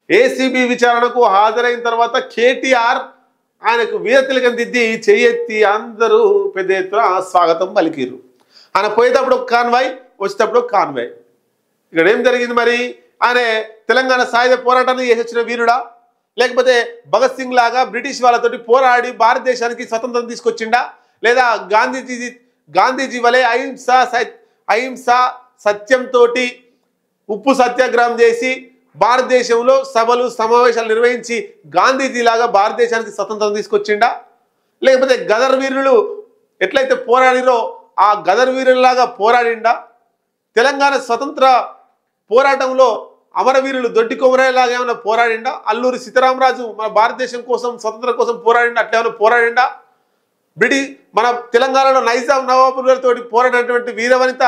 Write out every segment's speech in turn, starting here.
ACB విచారణకు హాజరైన తర్వాత కేటీఆర్ ఆయనకు వీరతిలకం దిద్ది చెయ్యెత్తి అందరూ పెద్ద ఎత్తున స్వాగతం పలికిరు. ఆయన పోయేటప్పుడు ఒక కాన్వాయ్, వచ్చేటప్పుడు ఒక కాన్వాయ్. ఇక్కడ ఏం జరిగింది మరి? ఆయన తెలంగాణ సాయుధ పోరాటాన్ని చేసి వచ్చిన వీరుడా, లేకపోతే భగత్ సింగ్ లాగా బ్రిటిష్ వాళ్ళతోటి పోరాడి భారతదేశానికి స్వతంత్రం తీసుకొచ్చిండా, లేదా గాంధీజీ వలె అహింస సత్యంతో ఉప్పు సత్యాగ్రహం చేసి భారతదేశంలో సభలు సమావేశాలు నిర్వహించి గాంధీజీలాగా భారతదేశానికి స్వతంత్రం తీసుకొచ్చిండా, లేకపోతే గదర్ వీరులు ఎట్లయితే పోరాడిరో ఆ గదర్ వీరులాగా పోరాడిండా, తెలంగాణ స్వతంత్ర పోరాటంలో అమరవీరులు దొడ్డి కొమరయ్యలాగా ఏమైనా పోరాడిండా, అల్లూరి సీతారామరాజు మన భారతదేశం కోసం స్వతంత్రం కోసం పోరాడిండా, అట్లా ఏమైనా పోరాడిండా, మన తెలంగాణలో నైజాం నవాబులతో పోరాడినటువంటి వీరవనిత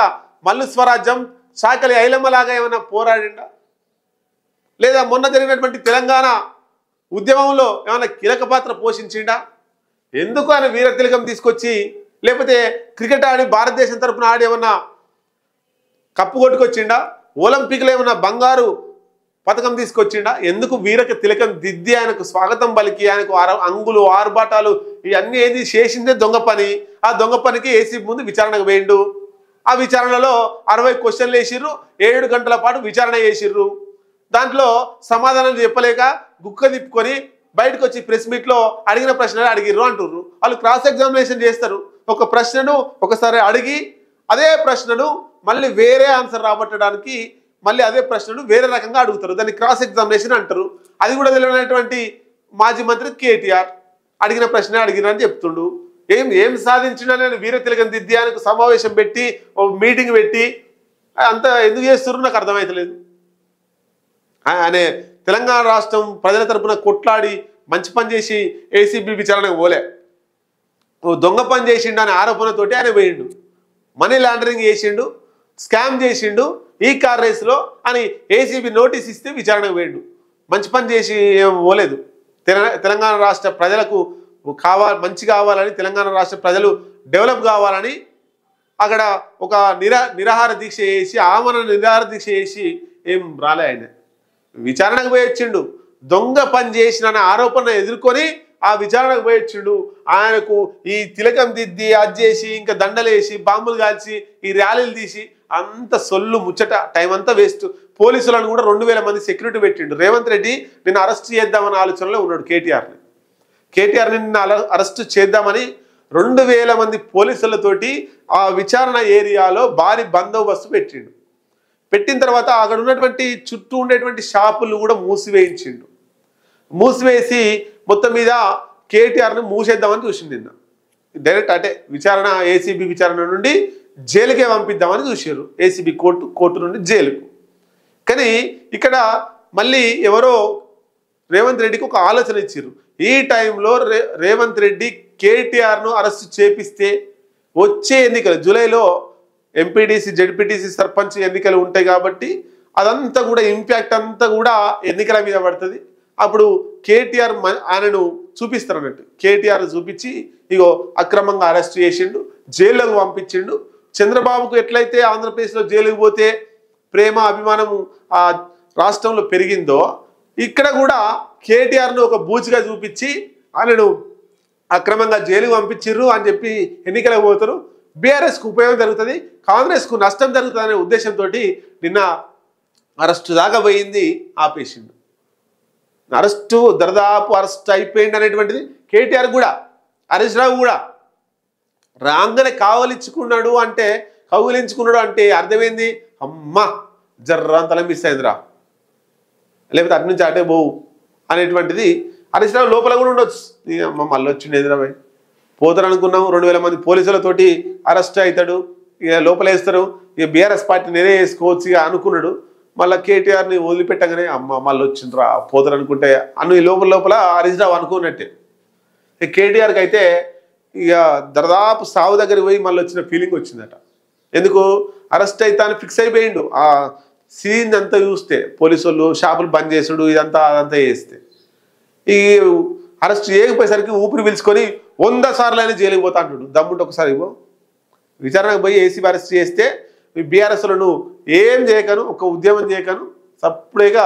మల్లు స్వరాజ్యం చాకలి ఐలమ్మలాగా ఏమైనా పోరాడిండా, లేదా మొన్న జరిగినటువంటి తెలంగాణ ఉద్యమంలో ఏమైనా కీలక పాత్ర పోషించిండా? ఎందుకు ఆయన వీర తిలకం తీసుకొచ్చి, లేకపోతే క్రికెట్ ఆడి భారతదేశం తరఫున ఆడి ఏమన్నా కప్పు కొట్టుకొచ్చిండా, ఒలింపిక్లో ఏమన్నా బంగారు పథకం తీసుకొచ్చిండా? ఎందుకు వీరక తిలకం దిద్ది ఆయనకు స్వాగతం పలికి ఆయనకు అంగులు ఆర్భాటాలు ఇవన్నీ ఏది చేసిందే దొంగ పని. ఆ దొంగ పనికి ఏసీ ముందు విచారణకు వేయండు. ఆ విచారణలో 60 క్వశ్చన్లు వేసిర్రు, 7 గంటల పాటు విచారణ చేసిర్రు. దాంట్లో సమాధానాలు చెప్పలేక గుక్క తిప్పుకొని బయటకు వచ్చి ప్రెస్ మీట్లో అడిగిన ప్రశ్నలు అడిగిర్రు అంటుర్రు. వాళ్ళు క్రాస్ ఎగ్జామినేషన్ చేస్తారు. ఒక ప్రశ్నను ఒకసారి అడిగి అదే ప్రశ్నను మళ్ళీ వేరే ఆన్సర్ రాబట్టడానికి మళ్ళీ అదే ప్రశ్నను వేరే రకంగా అడుగుతారు. దాన్ని క్రాస్ ఎగ్జామినేషన్ అంటారు. అది కూడా తెలియనటువంటి మాజీ మంత్రి కేటీఆర్ అడిగిన ప్రశ్న అడిగినని చెప్తుండు. ఏం సాధించినా నేను వీర తిలకం దిద్ది ఆయనకు సమావేశం పెట్టి మీటింగ్ పెట్టి అంత ఎందుకు చేస్తున్నారు నాకు అర్థమవుతలేదు. ఆయన తెలంగాణ రాష్ట్రం ప్రజల తరపున కొట్లాడి మంచి పని చేసి ఏసీబీ విచారణకు పోలే, దొంగ పని చేసిండు అనే ఆరోపణతోటి ఆయన వేయిండు, మనీ లాండరింగ్ చేసిండు, స్కామ్ చేసిండు ఈ కార్ రేసులో అని ఏసీబీ నోటీస్ ఇస్తే విచారణకు వేయండు. మంచి పని చేసి ఏం పోలేదు. తెలంగాణ రాష్ట్ర ప్రజలకు మంచి కావాలని, తెలంగాణ రాష్ట్ర ప్రజలు డెవలప్ కావాలని అక్కడ ఒక నిరాహార దీక్ష చేసి ఆమరణ నిరాహార దీక్ష చేసి ఏం రాలే. ఆయన విచారణకు పోయొచ్చిండు. దొంగ పని చేసిన ఆరోపణ ఎదుర్కొని ఆ విచారణకు పోయొచ్చిండు. ఆయనకు ఈ తిలకం దిద్ది అది చేసి ఇంకా దండలేసి బాంబులు కాల్చి ఈ ర్యాలీలు తీసి అంత సొల్లు ముచ్చట టైం అంతా వేస్ట్. పోలీసులను కూడా 2000 మంది సెక్యూరిటీ పెట్టిండు. రేవంత్ రెడ్డి నిన్ను అరెస్ట్ చేద్దామన్న ఆలోచనలో ఉన్నాడు. కేటీఆర్ని నిన్న అరెస్ట్ చేద్దామని 2000 మంది పోలీసులతోటి ఆ విచారణ ఏరియాలో భారీ బందోబస్తు పెట్టిండు. పెట్టిన తర్వాత అక్కడ ఉన్నటువంటి చుట్టూ ఉండేటువంటి షాపులు కూడా మూసివేయించిండు. మూసివేసి మొత్తం మీద కేటీఆర్ని మూసేద్దామని చూసిండు. నిన్న డైరెక్ట్ అంటే విచారణ ఏసీబీ విచారణ నుండి జైలుకే పంపిద్దామని చూసారు. ఏసీబీ కోర్టు నుండి జైలుకు. కానీ ఇక్కడ మళ్ళీ ఎవరో రేవంత్ రెడ్డికి ఒక ఆలోచన ఇచ్చారు. ఈ టైంలో రేవంత్ రెడ్డి కేటీఆర్ను అరెస్ట్ చేపిస్తే వచ్చే ఎన్నికలు జూలైలో ఎంపీటీసీ జెడ్పీటీసీ సర్పంచ్ ఎన్నికలు ఉంటాయి కాబట్టి అదంతా కూడా ఇంపాక్ట్ అంతా కూడా ఎన్నికల మీద పడుతుంది. అప్పుడు కేటీఆర్ ఆయనను చూపిస్తారు అన్నట్టు. కేటీఆర్ చూపించి ఇగో అక్రమంగా అరెస్ట్ చేసిండు, జైల్లోకి పంపించిండు. చంద్రబాబుకు ఎట్లయితే ఆంధ్రప్రదేశ్లో జైలుకు పోతే ప్రేమ అభిమానము ఆ రాష్ట్రంలో పెరిగిందో ఇక్కడ కూడా కేటీఆర్ను ఒక బూచిగా చూపించి ఆయనను అక్రమంగా జైలుకు పంపించిర్రు అని చెప్పి ఎన్నికలకు పోతారు. బీఆర్ఎస్కు ఉపయోగం జరుగుతుంది, కాంగ్రెస్కు నష్టం జరుగుతుంది అనే ఉద్దేశంతో నిన్న అరెస్టు దాకా పోయింది, ఆపేసిండు. అరెస్టు దర్దాపు అరెస్ట్ అయిపోయింది అనేటువంటిది కేటీఆర్ కూడా హరీష్ రావు కూడా రాగానే కౌగిలించుకున్నాడు అంటే అర్థమైంది, అమ్మ జర్రంతలా మిస్ అయిందిరా, లేకపోతే అటు నుంచి అటే పోవు అనేటువంటిది హరీష్ రావు లోపల కూడా ఉండొచ్చు. అమ్మ మళ్ళీ వచ్చిండు ఎదురబాయ్ పోతారు అనుకున్నాం. 2000 మంది పోలీసులతోటి అరెస్ట్ అవుతాడు, ఇక లోపలేస్తారు, ఇక బీఆర్ఎస్ పార్టీ నేనే వేసుకోవచ్చు ఇక అనుకున్నాడు. మళ్ళీ కేటీఆర్ని వదిలిపెట్టగానే అమ్మ మళ్ళీ వచ్చిండ్రా పోతారు అనుకుంటే ఈ లోపల హరీష్ రావు అనుకున్నట్టే. కేటీఆర్కి అయితే ఇక దర్దాపు సావు దగ్గరికి పోయి మళ్ళీ వచ్చిన ఫీలింగ్ వచ్చిందట. ఎందుకు అరెస్ట్ అయితే అని ఫిక్స్ అయిపోయిండు. ఆ సీన్ అంతా చూస్తే పోలీసు వాళ్ళు షాపులు బంద్ చేసుడు అదంతా చేస్తే ఈ అరెస్ట్ చేయకపోయేసరికి ఊపిరి పీల్చుకొని 100 సార్లు అయినా జైలుకి పోతా అంటుడు. దమ్ముంటే ఒకసారి విచారణకు పోయి ఏసీబీ అరెస్ట్ చేస్తే బీఆర్ఎస్లో నువ్వు ఏం చేయకను, ఒక ఉద్యమం చేయకను, సప్పుడేగా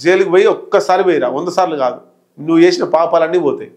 జైలుకి పోయి ఒక్కసారి పోయిరా, 100 సార్లు కాదు, నువ్వు చేసిన పాపాలన్నీ పోతాయి.